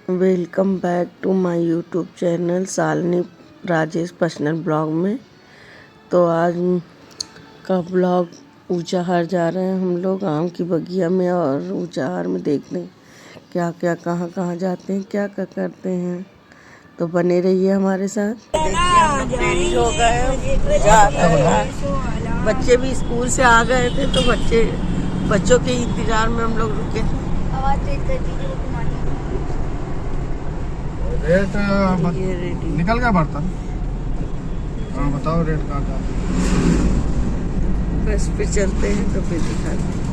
Welcome back to my YouTube channel Shalini Rajesh personal blog में। तो आज का ब्लॉग ऊंचाहार जा रहे हैं हम लोग आम की बगिया में और ऊंचाहार में देखने क्या क्या कहाँ कहाँ जाते हैं क्या क्या करते हैं। तो बने रहिए हमारे साथ। देखिए हम लोग रेडी हो गए जा रहे हैं। बच्चे भी स्कूल से आ गए थे तो बच्चों के इंतजार में हम लोग रुके थे। रेट निकल गया बर्तन। हाँ बताओ रेट कहाँ का। बस पे चलते हैं तो फिर दिखाते हैं।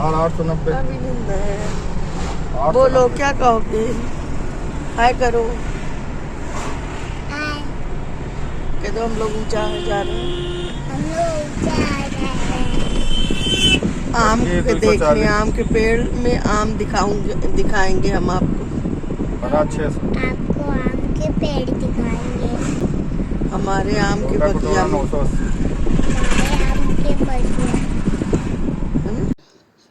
890। अभी नहीं है। बोलो क्या कहोगे? हाय करो। कह दो हम लोग ऊंचा जा रहे हैं। आम के देखने आम के पेड़ में आम दिखाएंगे हम आपको। आपको आम के पेड़ दिखाएंगे। हमारे आम के बगिया में।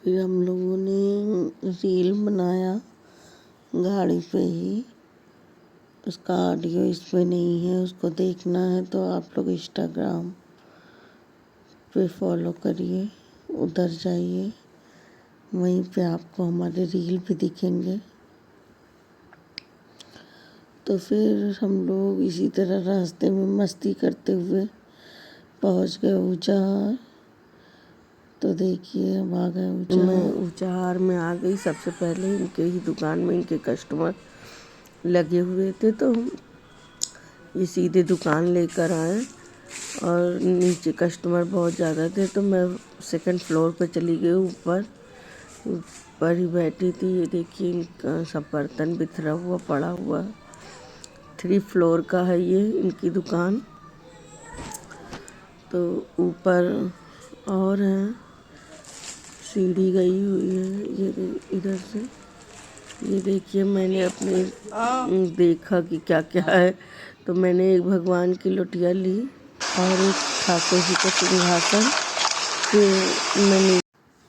फिर हम लोगों ने रील बनाया गाड़ी पे ही। उसका ऑडियो इसमें नहीं है, उसको देखना है तो आप लोग इंस्टाग्राम पे फॉलो करिए, उधर जाइए, वहीं पे आपको हमारे रील भी दिखेंगे। तो फिर हम लोग इसी तरह रास्ते में मस्ती करते हुए पहुंच गए ऊंचाहार। तो देखिए हम आ गए ऊंचाहार में आ गई। सबसे पहले इनके ही दुकान में इनके कस्टमर लगे हुए थे तो ये सीधे दुकान लेकर आए और नीचे कस्टमर बहुत ज़्यादा थे तो मैं सेकंड फ्लोर पे चली गई। ऊपर ही बैठी थी। ये देखिए इनका सब बर्तन बिखरा हुआ पड़ा हुआ। 3 फ्लोर का है ये इनकी दुकान। तो ऊपर और है, सीढ़ी गई हुई है ये इधर से। ये देखिए मैंने अपने देखा कि क्या क्या है तो मैंने एक भगवान की लोटिया ली और एक ठाकुर जी का सिंहासन। फिर मैंने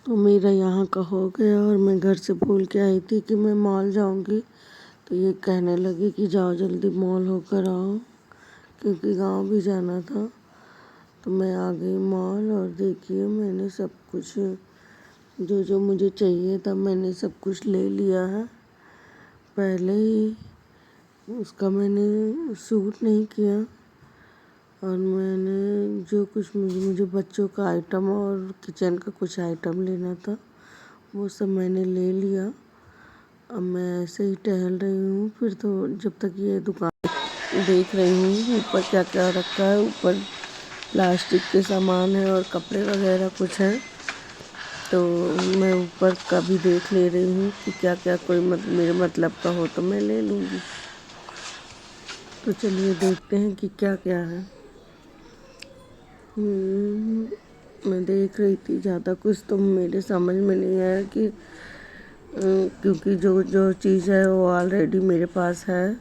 तो मेरा यहाँ का हो गया और मैं घर से बोल के आई थी कि मैं मॉल जाऊँगी। तो ये कहने लगे कि जाओ जल्दी मॉल होकर आओ, क्योंकि गांव भी जाना था। तो मैं आ गई मॉल और देखिए मैंने सब कुछ जो जो मुझे चाहिए था मैंने सब कुछ ले लिया है पहले ही। उसका मैंने सूट नहीं किया और मैंने जो कुछ मुझे बच्चों का आइटम और किचन का कुछ आइटम लेना था वो सब मैंने ले लिया। अब मैं ऐसे ही टहल रही हूँ। फिर तो जब तक ये दुकान देख रही हूँ ऊपर क्या क्या रखा है। ऊपर प्लास्टिक के सामान है और कपड़े वगैरह कुछ है। तो मैं ऊपर का भी देख ले रही हूँ कि क्या क्या कोई मेरे मतलब का हो तो मैं ले लूँगी। तो चलिए देखते हैं कि क्या क्या है। मैं देख रही थी ज़्यादा कुछ तो मेरे समझ में नहीं आया कि क्योंकि जो जो चीज़ है वो ऑलरेडी मेरे पास है।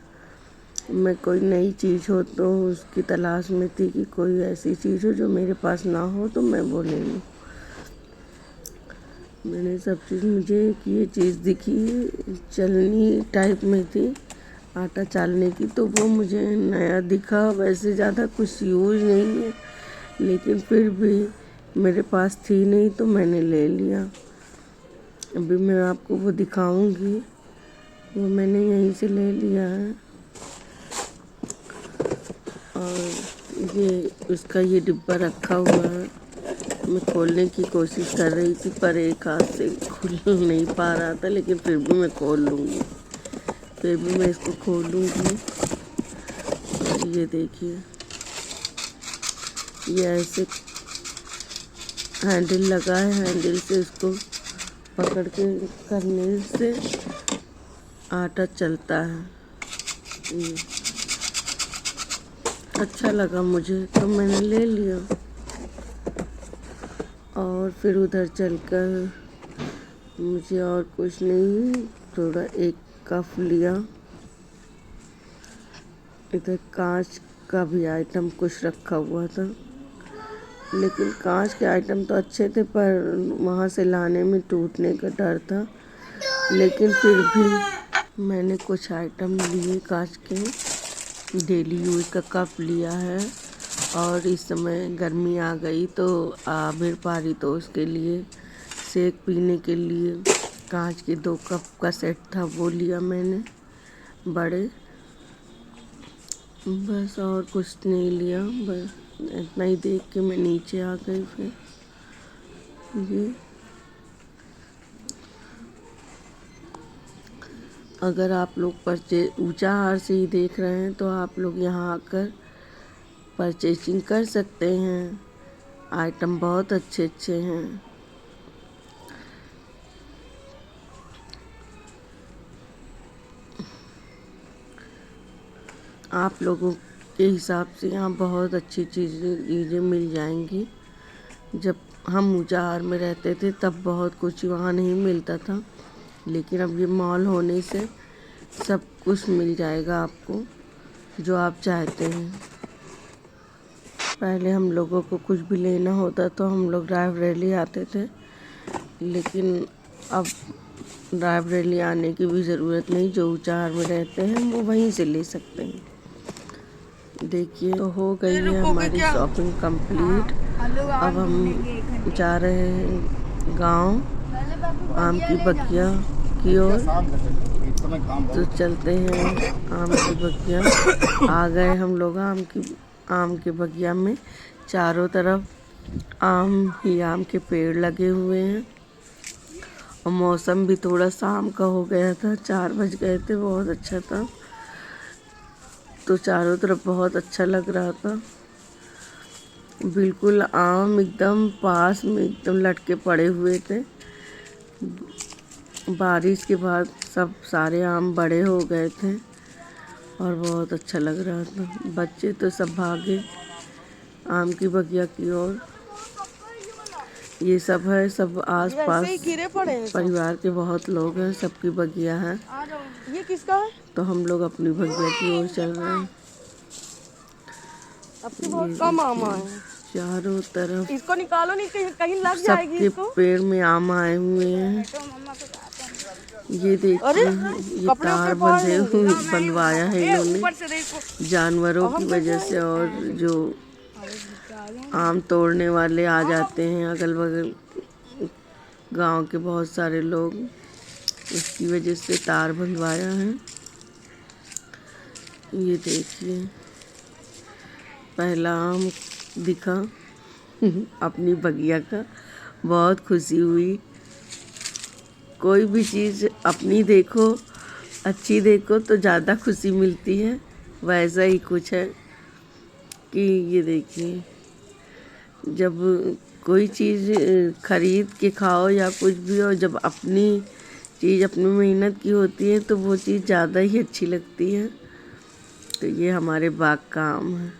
मैं कोई नई चीज़ हो तो उसकी तलाश में थी कि कोई ऐसी चीज़ हो जो मेरे पास ना हो तो मैं वो ले लूँ। मैंने सब चीज़ मुझे ये चीज़ दिखी चलनी टाइप में थी, आटा चालने की, तो वो मुझे नया दिखा। वैसे ज़्यादा कुछ यूज नहीं है लेकिन फिर भी मेरे पास थी नहीं तो मैंने ले लिया। अभी मैं आपको वो दिखाऊंगी। वो मैंने यहीं से ले लिया है और ये उसका ये डिब्बा रखा हुआ है। मैं खोलने की कोशिश कर रही थी पर एक हाथ से खुल नहीं पा रहा था, लेकिन फिर भी मैं खोल लूँगी। फिर भी मैं इसको खोलूँगी। और ये देखिए ये ऐसे हैंडल लगा है। हैंडल से इसको पकड़ के करने से आटा चलता है। ये अच्छा लगा मुझे तो मैंने ले लिया। और फिर उधर चलकर मुझे और कुछ नहीं, थोड़ा एक कप लिया। इधर कांच का भी आइटम कुछ रखा हुआ था। लेकिन कांच के आइटम तो अच्छे थे, पर वहाँ से लाने में टूटने का डर था। लेकिन फिर भी मैंने कुछ आइटम लिए कांच के। डेली यूज का कप लिया है, और इस समय गर्मी आ गई तो आबिर पारी, तो उसके लिए शेक पीने के लिए कांच के 2 कप का सेट था, वो लिया मैंने बड़े। बस और कुछ नहीं लिया, बस इतना ही देख के मैं नीचे आ गई। फिर ये अगर आप लोग ऊंचाहार से ही देख रहे हैं तो आप लोग यहाँ आकर परचेजिंग कर सकते हैं। आइटम बहुत अच्छे अच्छे हैं। आप लोगों के हिसाब से यहाँ बहुत अच्छी चीज़ें मिल जाएंगी। जब हम ऊंचाहार में रहते थे तब बहुत कुछ वहाँ नहीं मिलता था, लेकिन अब ये मॉल होने से सब कुछ मिल जाएगा आपको जो आप चाहते हैं। पहले हम लोगों को कुछ भी लेना होता तो हम लोग रायबरेली आते थे, लेकिन अब रायबरेली आने की भी ज़रूरत नहीं। जो ऊंचाहार में रहते हैं वो वहीं से ले सकते हैं। देखिए, तो हो गई है हमारी शॉपिंग कंप्लीट। अब हम जा रहे हैं गांव, आम की बगिया की ओर। तो चलते हैं आम की बगिया। आ गए हम लोग आम के बगिया में। चारों तरफ आम के पेड़ लगे हुए हैं, और मौसम भी थोड़ा शाम का हो गया था, 4 बज गए थे, बहुत अच्छा था। तो चारों तरफ बहुत अच्छा लग रहा था। बिल्कुल आम एकदम पास में एकदम लटके पड़े हुए थे। बारिश के बाद सब सारे आम बड़े हो गए थे और बहुत अच्छा लग रहा था। बच्चे तो सब भागे आम की बगिया की ओर। ये सब है, सब आस-पास परिवार के बहुत लोग हैं, सबकी बगिया है। ये किसका है? तो हम लोग अपनी बगिया की ओर चल रहे हैं। आपके बहुत कम आम आए हैं। चारों तरफ इसको निकालो, नहीं कहीं लग जाएगी सबके इसको। पेड़ में आम आए हुए हैं। ये देखिए, ये तार बंधवाया है इन्होंने जानवरों की वजह से, और जो आम तोड़ने वाले आ जाते हैं अगल बगल गांव के बहुत सारे लोग, इसकी वजह से तार बंधवाया है। ये देखिए, पहला आम दिखा अपनी बगिया का, बहुत खुशी हुई। कोई भी चीज़ अपनी देखो, अच्छी देखो तो ज़्यादा खुशी मिलती है। वैसा ही कुछ है कि ये देखिए, जब कोई चीज़ खरीद के खाओ या कुछ भी हो, जब अपनी चीज़ अपनी मेहनत की होती है तो वो चीज़ ज़्यादा ही अच्छी लगती है। तो ये हमारे बाग का आम है।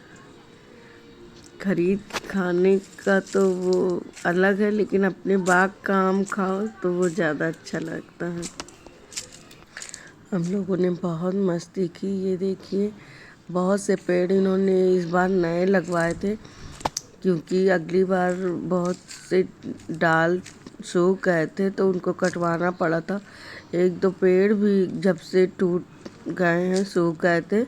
खरीद खाने का तो वो अलग है, लेकिन अपने बाग का आम खाओ तो वो ज़्यादा अच्छा लगता है। हम लोगों ने बहुत मस्ती की। ये देखिए, बहुत से पेड़ इन्होंने इस बार नए लगवाए थे, क्योंकि अगली बार बहुत से डाल सूख गए थे तो उनको कटवाना पड़ा था। 1-2 पेड़ भी जब से टूट गए हैं, सूख गए थे।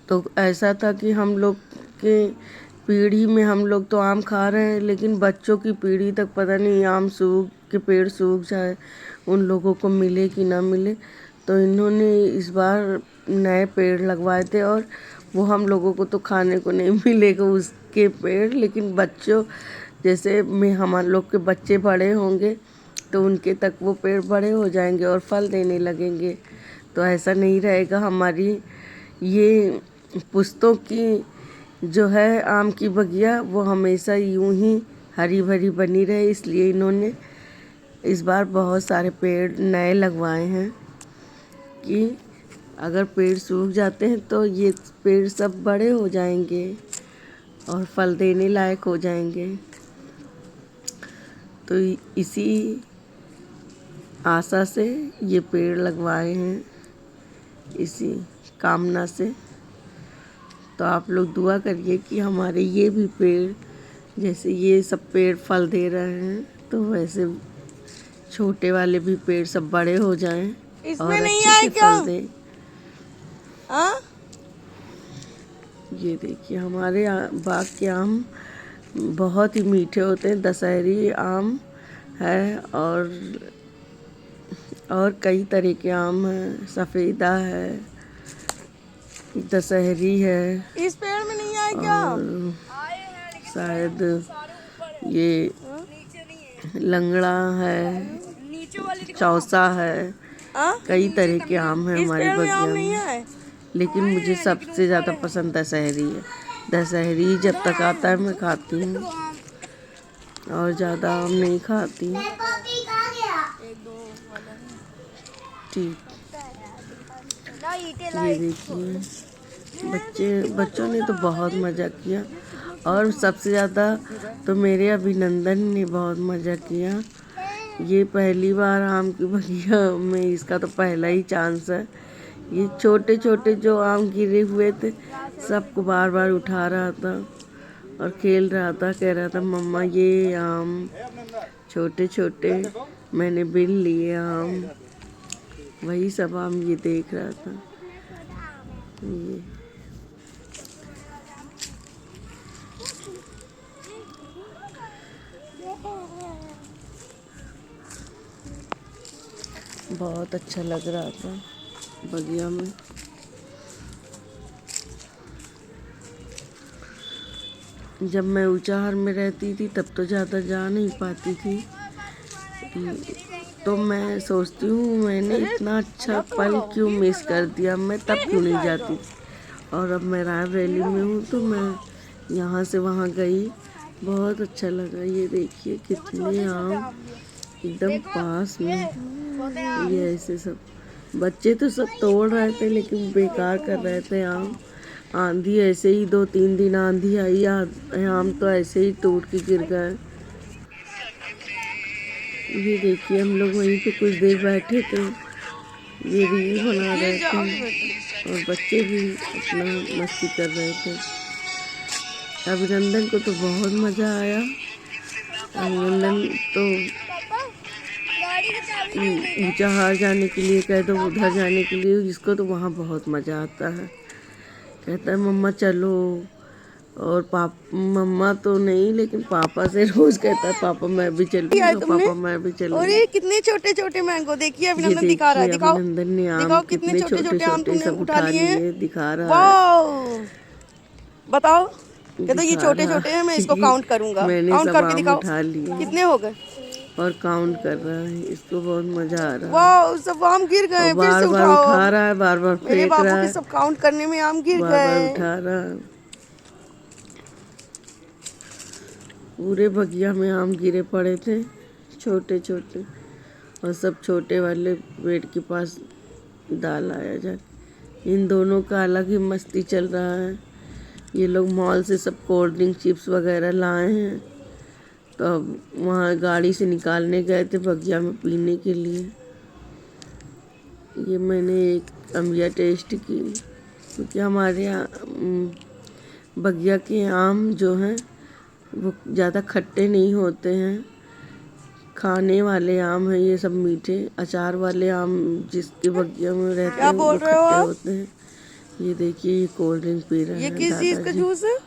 तो ऐसा था कि हम लोग के पीढ़ी में हम लोग तो आम खा रहे हैं, लेकिन बच्चों की पीढ़ी तक पता नहीं आम सूख के पेड़ सूख जाए, उन लोगों को मिले कि ना मिले। तो इन्होंने इस बार नए पेड़ लगवाए थे, और वो हम लोगों को तो खाने को नहीं मिलेगा उसके पेड़, लेकिन बच्चों जैसे में हम लोग के बच्चे बड़े होंगे तो उनके तक वो पेड़ बड़े हो जाएंगे और फल देने लगेंगे। तो ऐसा नहीं रहेगा। हमारी ये पुश्तों की जो है आम की बगिया, वो हमेशा यूं ही हरी भरी बनी रहे, इसलिए इन्होंने इस बार बहुत सारे पेड़ नए लगवाए हैं कि अगर पेड़ सूख जाते हैं तो ये पेड़ सब बड़े हो जाएंगे और फल देने लायक हो जाएंगे। तो इसी आशा से ये पेड़ लगवाए हैं, इसी कामना से। तो आप लोग दुआ करिए कि हमारे ये भी पेड़ जैसे ये सब पेड़ फल दे रहे हैं तो वैसे छोटे वाले भी पेड़ सब बड़े हो जाएं इसमें और नहीं अच्छे आए से क्या? फल दें। हाँ? ये देखिए हमारे बाग के आम बहुत ही मीठे होते हैं। दशहरी आम है और कई तरह के आम हैं। सफ़ेदा है, दशहरी है इस पेड़ में नहीं आए क्या? और शायद ये लंगड़ा है, चौसा है। हाँ? कई तरह के आम हैं इस हमारे पेड़ में आम बगिया नहीं में, आए? लेकिन मुझे सबसे ज़्यादा पसंद दशहरी है। दशहरी जब तक आता है मैं खाती हूँ और ज़्यादा आम नहीं खाती। ठीक, ये देखिए बच्चों ने तो बहुत मज़ा किया और सबसे ज़्यादा तो मेरे अभिनंदन ने बहुत मज़ा किया। ये पहली बार आम की बगिया में इसका तो पहला ही चांस है। ये छोटे छोटे जो आम गिरे हुए थे सबको बार बार उठा रहा था और खेल रहा था, कह रहा था मम्मा ये आम छोटे छोटे मैंने बिन लिए आम। वही सब आम ये देख रहा था। ये बहुत अच्छा लग रहा था बगिया में। जब मैं ऊंचाहार में रहती थी तब तो ज़्यादा जा नहीं पाती थी, तो मैं सोचती हूँ मैंने इतना अच्छा पल क्यों मिस कर दिया, मैं तब क्यों नहीं जाती। और अब मैं रायबरेली में हूँ तो मैं यहाँ से वहाँ गई, बहुत अच्छा लगा। ये देखिए कितने आम एकदम पास में। ये ऐसे सब बच्चे तो सब तोड़ रहे थे लेकिन बेकार कर रहे थे आम। आंधी ऐसे ही 2-3 दिन आंधी आई, आम तो ऐसे ही टूट के गिर गए। ये देखिए हम लोग वहीं पे कुछ देर बैठे थे, ये रील बना रहे थे और बच्चे भी अपना मस्ती कर रहे थे। अभिनंदन को तो बहुत मज़ा आया। अभिनंदन तो ऊंचाहार जाने के लिए कह दो, उधर जाने के लिए, जिसको तो वहाँ बहुत मज़ा आता है। कहता है मम्मा चलो, और मम्मा तो नहीं लेकिन पापा से रोज कहता है पापा मैं भी चलूंगा, पापा मैं भी और चलूंगा। ये कितने छोटे छोटे मैंगो देखिए, ये अभिनंदन दिखा रहा है। देखिए दिखाओ अभिनंदन ने आम दिखाओ कितने छोटे छोटे आम छोटे तुमने सब उठा लिए हैं। दिखा रहा है। वाओ, बताओ। कहता ये दिखा छोटे रहा छोटे हैं, मैं इसको है। काउंट करूंगा। मैंने काउंट सब करके आम दिखाओ उठा लिए कितने हो गए। और काउंट कर रहा है, इसको बहुत मजा आ रहा है। वाओ, सब आम गिर और गए। फिर बार से बार उठाओ। उठा रहा है, बार बार मेरे फेंक बाबू रहा के है, सब काउंट करने में आम गिर बार बार गए। उठा रहा है। पूरे बगिया में आम गिरे पड़े थे छोटे छोटे, और सब छोटे वाले पेड़ के पास डाल आया जाके। इन दोनों का अलग ही मस्ती चल रहा है। ये लोग मॉल से सब कोल्ड ड्रिंक चिप्स वगैरह लाए हैं, तो अब वहाँ गाड़ी से निकालने गए थे बगिया में पीने के लिए। ये मैंने एक अम्बिया टेस्ट की, क्योंकि हमारे यहाँ बगिया के आम जो हैं वो ज़्यादा खट्टे नहीं होते हैं, खाने वाले आम हैं ये सब मीठे। अचार वाले आम जिसके बगिया में रहते हैं वो खट्टे होते हैं। ये देखिए ये कोल्ड ड्रिंक पी रहे हैं। ये किस चीज का जूस है?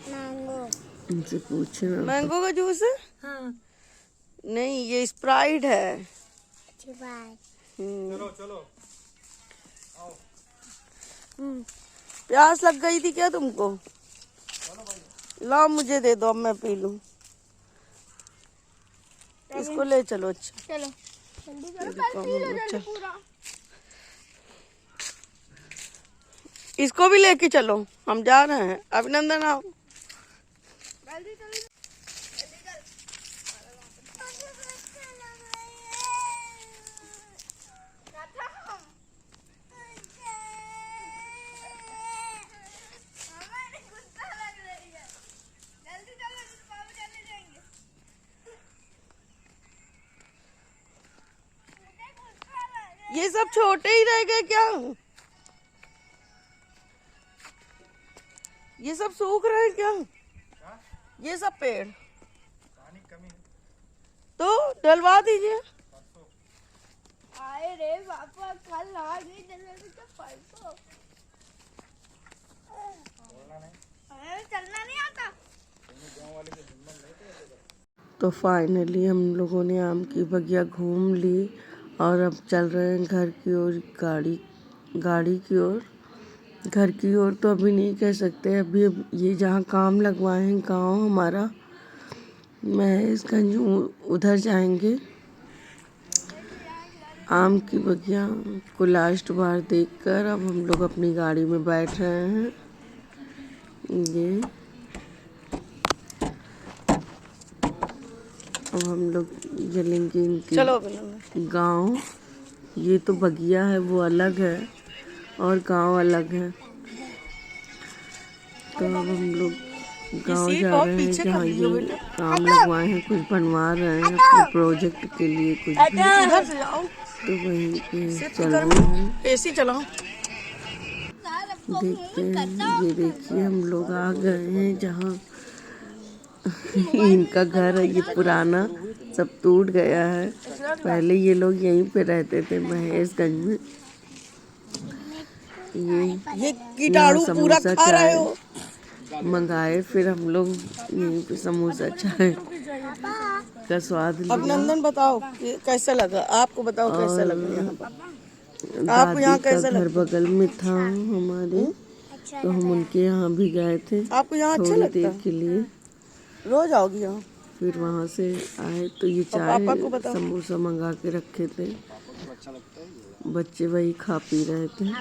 मैंगो। इनसे पूछना। मैंगो का जूस है? हाँ। नहीं, ये स्प्राइट है। अच्छी बात। चलो चलो प्यास लग गई थी क्या तुमको? लाओ मुझे दे दो, अब मैं पी लूं। इसको ले चलो। अच्छा चलो जल्दी करो, देखो, पी लो चल। जल्दी पूरा। इसको भी लेके चलो, हम जा रहे हैं। अभिनंदन आओ। जल्दी जल्दी जल्दी चल। ये सब छोटे ही रह गए क्या? ये सब सूख रहे हैं क्या? ये सब पेड़ तो डलवा दीजिए। आए रे पापा कल आज नहीं चलने तो परसों चलना नहीं आता। तो फाइनली हम लोगों ने आम की बगिया घूम ली और अब चल रहे हैं घर की ओर, गाड़ी की ओर। घर की ओर तो अभी नहीं कह सकते, अभी ये जहाँ काम लगवाए हैं गांव हमारा महेशगंज, उधर जाएंगे। आम की बगिया को लास्ट बार देखकर अब हम लोग अपनी गाड़ी में बैठ रहे हैं। ये अब हम लोग चलेंगे इनके चलो गांव। ये तो बगिया है वो अलग है और गांव अलग है। तो अब हम लोग गांव जा रहे हैं जहाँ ये काम लगवाए हैं, कुछ बनवा रहे हैं अपने प्रोजेक्ट के लिए कुछ भी। इधर से जाओ, तो वहीं पे चल रहे हैं, एसी चलाओ। देखते हैं। ये देखिए हम लोग आ गए हैं जहाँ इनका घर है। ये पुराना सब टूट गया है, पहले ये लोग यहीं पे रहते थे महेशगंज में। ये कीटाणु पूरा खा रहे हो। मंगाए, फिर हम लोग यहीं पे समोसा चाय का स्वाद लिया। अभिनंदन बताओ कि कैसा लगा आपको, बताओ कैसा लगा यहाँ पर। दादी का घर बगल में था हमारे, तो हम उनके यहाँ भी गए थे आपको यहाँ अच्छा थोड़ी लगता देर है? के लिए। रोज आओगी यहाँ? फिर वहाँ से आए तो ये चाय समोसा मंगा के रखे थे, बच्चे वही खा पी रहे थे,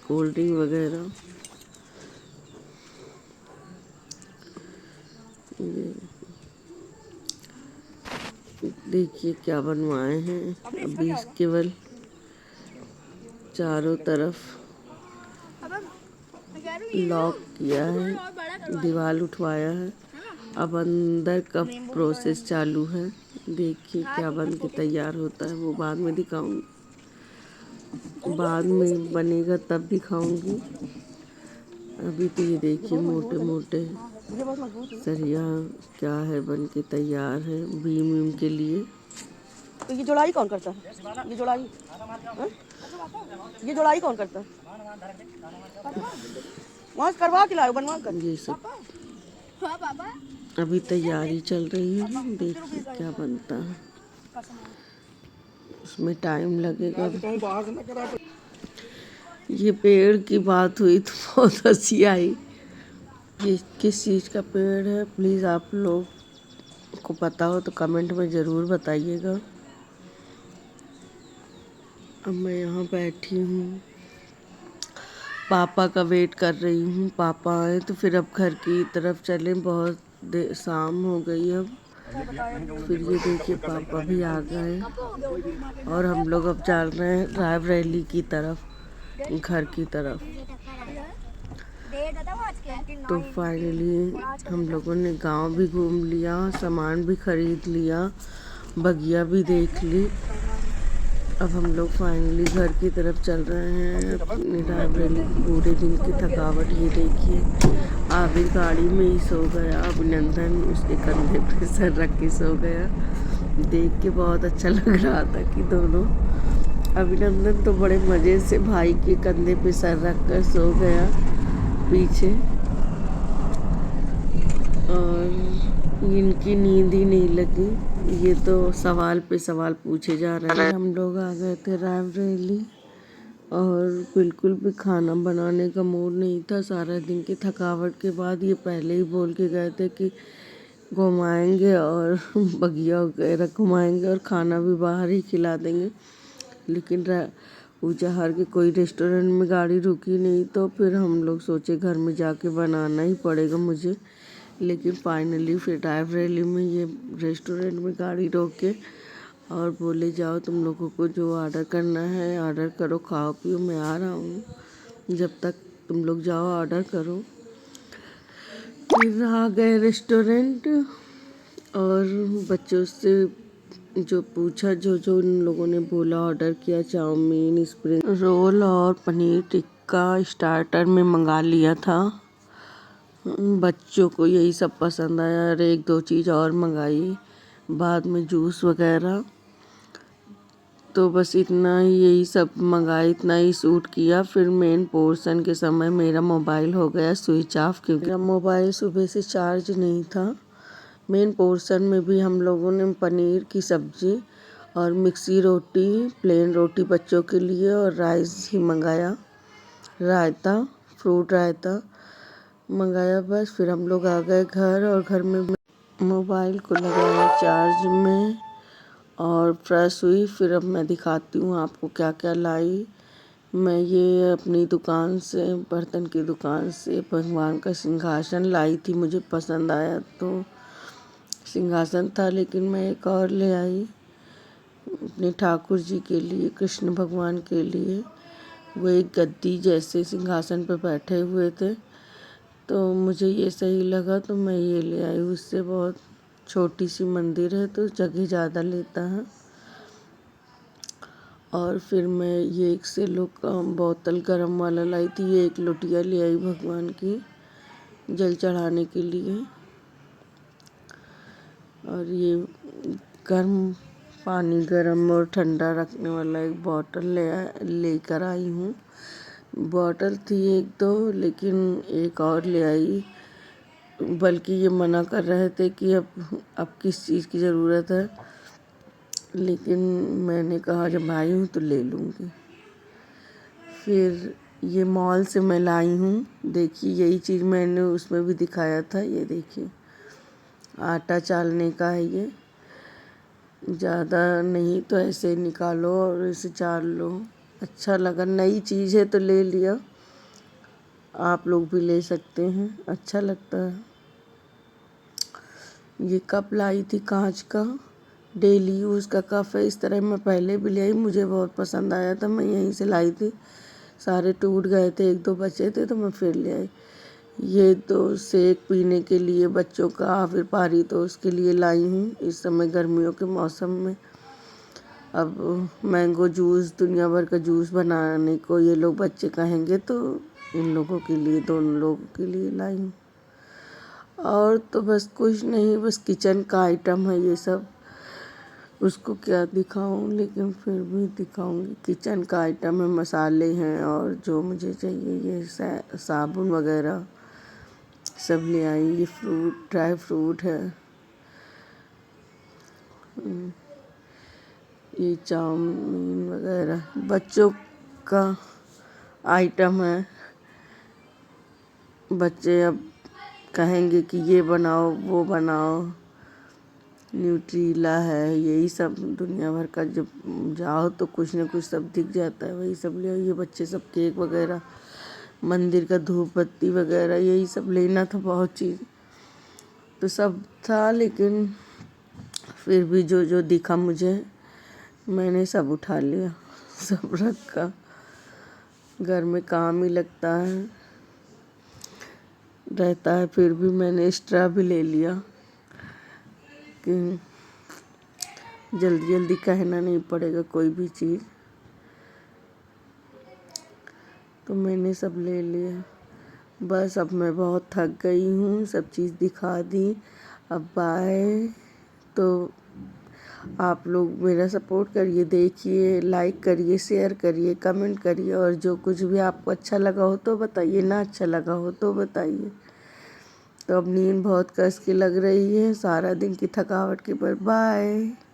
कोल्ड ड्रिंक वगैरह। देखिए क्या बनवाए हैं। अभी केवल चारों तरफ लॉक किया है, दीवार उठवाया है। अब अंदर का प्रोसेस चालू है। देखिए क्या बन के तैयार होता है, वो बाद में दिखाऊंगी, बाद में बनेगा तब दिखाऊंगी। अभी तो ये देखिए मोटे मोटे सरिया क्या है बन के तैयार है बीम वीम के लिए। तो ये जोड़ाई कौन करता है? ये जोड़ाई हाँ? ये जोड़ाई कौन करता है? वहाँ से करवा के लाओ, बनवा कर। ये सब अभी तैयारी चल रही है, देखिए क्या बनता है, उसमें टाइम लगेगा। ये पेड़ की बात हुई तो बहुत हंसी आई। ये किस चीज़ का पेड़ है, प्लीज़ आप लोग को पता हो तो कमेंट में ज़रूर बताइएगा। अब मैं यहाँ बैठी हूँ, पापा का वेट कर रही हूँ, पापा आए तो फिर अब घर की तरफ चले, बहुत शाम हो गई अब। फिर ये देखिए पापा भी आ गए और हम लोग अब चल रहे हैं रायबरेली की तरफ, घर की तरफ। तो फाइनली हम लोगों ने गांव भी घूम लिया, सामान भी खरीद लिया, बगिया भी देख ली। अब हम लोग फाइनली घर की तरफ चल रहे हैं अपनी रायबरेली। पूरे दिन की थकावट ये देखिए, आबिर गाड़ी में ही सो गया, अभिनंदन उसके कंधे पे सर रख के सो गया। देख के बहुत अच्छा लग रहा था कि दोनों, अभिनंदन तो बड़े मज़े से भाई के कंधे पे सर रख कर सो गया पीछे, और इनकी नींद ही नहीं लगी। ये तो सवाल पे सवाल पूछे जा रहे हैं। हम लोग आ गए थे रायबरेली और बिल्कुल भी खाना बनाने का मूड नहीं था। सारा दिन की थकावट के बाद ये पहले ही बोल के गए थे कि घुमाएंगे और बगिया वगैरह घुमाएंगे और खाना भी बाहर ही खिला देंगे। लेकिन ऊंचाहार के कोई रेस्टोरेंट में गाड़ी रुकी नहीं, तो फिर हम लोग सोचे घर में जाके बनाना ही पड़ेगा मुझे। लेकिन फाइनली फिर रायबरेली में ये रेस्टोरेंट में गाड़ी रोके और बोले जाओ तुम लोगों को जो ऑर्डर करना है ऑर्डर करो, खाओ पियो, मैं आ रहा हूँ, जब तक तुम लोग जाओ ऑर्डर करो। फिर आ गए रेस्टोरेंट और बच्चों से जो पूछा, जो उन लोगों ने बोला ऑर्डर किया, चाउमीन, स्प्रिंग रोल और पनीर टिक्का स्टार्टर में मंगा लिया था। बच्चों को यही सब पसंद आया और एक दो चीज़ और मंगाई बाद में, जूस वगैरह। तो बस इतना ही, यही सब मंगाई, इतना ही सूट किया। फिर मेन पोर्शन के समय मेरा मोबाइल हो गया स्विच ऑफ, क्योंकि मेरा मोबाइल सुबह से चार्ज नहीं था। मेन पोर्शन में भी हम लोगों ने पनीर की सब्ज़ी और मिक्सी रोटी, प्लेन रोटी बच्चों के लिए, और राइस ही मंगाया, रायता, फ्रूट रायता मंगाया। बस फिर हम लोग आ गए घर, और घर में मोबाइल को लगाया चार्ज में और फ्रेश हुई। फिर अब मैं दिखाती हूँ आपको क्या क्या लाई। मैं ये अपनी दुकान से, बर्तन की दुकान से भगवान का सिंहासन लाई थी, मुझे पसंद आया तो सिंहासन था, लेकिन मैं एक और ले आई अपने ठाकुर जी के लिए, कृष्ण भगवान के लिए। वो एक गद्दी जैसे सिंहासन पर बैठे हुए थे, तो मुझे ये सही लगा तो मैं ये ले आई। उससे बहुत छोटी सी मंदिर है तो जगह ज़्यादा लेता है। और फिर मैं ये एक सेलो का बोतल गरम वाला लाई थी। ये एक लोटिया ले आई भगवान की जल चढ़ाने के लिए। और ये गर्म पानी, गर्म और ठंडा रखने वाला एक बोतल लेकर आई हूँ। बॉटल थी एक दो, लेकिन एक और ले आई, बल्कि ये मना कर रहे थे कि अब किस चीज़ की ज़रूरत है, लेकिन मैंने कहा जब आई हूँ तो ले लूँगी। फिर ये मॉल से मैं लाई हूँ, देखिए यही चीज़ मैंने उसमें भी दिखाया था। ये देखिए आटा चालने का है, ये ज़्यादा नहीं तो ऐसे निकालो और इसे चाल लो। अच्छा लगा, नई चीज़ है तो ले लिया, आप लोग भी ले सकते हैं, अच्छा लगता है। ये कप लाई थी कांच का, डेली यूज़ का कप है। इस तरह मैं पहले भी ले आई, मुझे बहुत पसंद आया था, मैं यहीं से लाई थी। सारे टूट गए थे, एक दो बचे थे तो मैं फिर ले आई। ये तो शेक पीने के लिए बच्चों का, फिर पारी तो उसके लिए लाई हूँ। इस समय गर्मियों के मौसम में अब मैंगो जूस, दुनिया भर का जूस बनाने को ये लोग बच्चे कहेंगे, तो इन लोगों के लिए, दोनों लोगों के लिए लाई हूँ। और तो बस कुछ नहीं, बस किचन का आइटम है ये सब। उसको क्या दिखाऊं, लेकिन फिर भी दिखाऊंगी। किचन का आइटम है, मसाले हैं और जो मुझे चाहिए, ये साबुन वगैरह सब ले आई। ये फ्रूट, ड्राई फ्रूट है। ये चाउमीन वगैरह बच्चों का आइटम है। बच्चे अब कहेंगे कि ये बनाओ, वो बनाओ। न्यूट्रीला है, यही सब दुनिया भर का, जब जाओ तो कुछ न कुछ सब दिख जाता है, वही सब ले। ये बच्चे सब केक वगैरह, मंदिर का धूप बत्ती वगैरह, यही सब लेना था। बहुत चीज़ तो सब था, लेकिन फिर भी जो जो दिखा मुझे, मैंने सब उठा लिया, सब रखा। घर में काम ही लगता है, रहता है। फिर भी मैंने एक्स्ट्रा भी ले लिया कि जल्दी जल्दी कहना नहीं पड़ेगा कोई भी चीज़, तो मैंने सब ले लिया। बस अब मैं बहुत थक गई हूँ, सब चीज़ दिखा दी। अब बाय। तो आप लोग मेरा सपोर्ट करिए, देखिए, लाइक करिए, शेयर करिए, कमेंट करिए, और जो कुछ भी आपको अच्छा लगा हो तो बताइए, ना अच्छा लगा हो तो बताइए। तो अब नींद बहुत कस की लग रही है, सारा दिन की थकावट के बाद। बाय।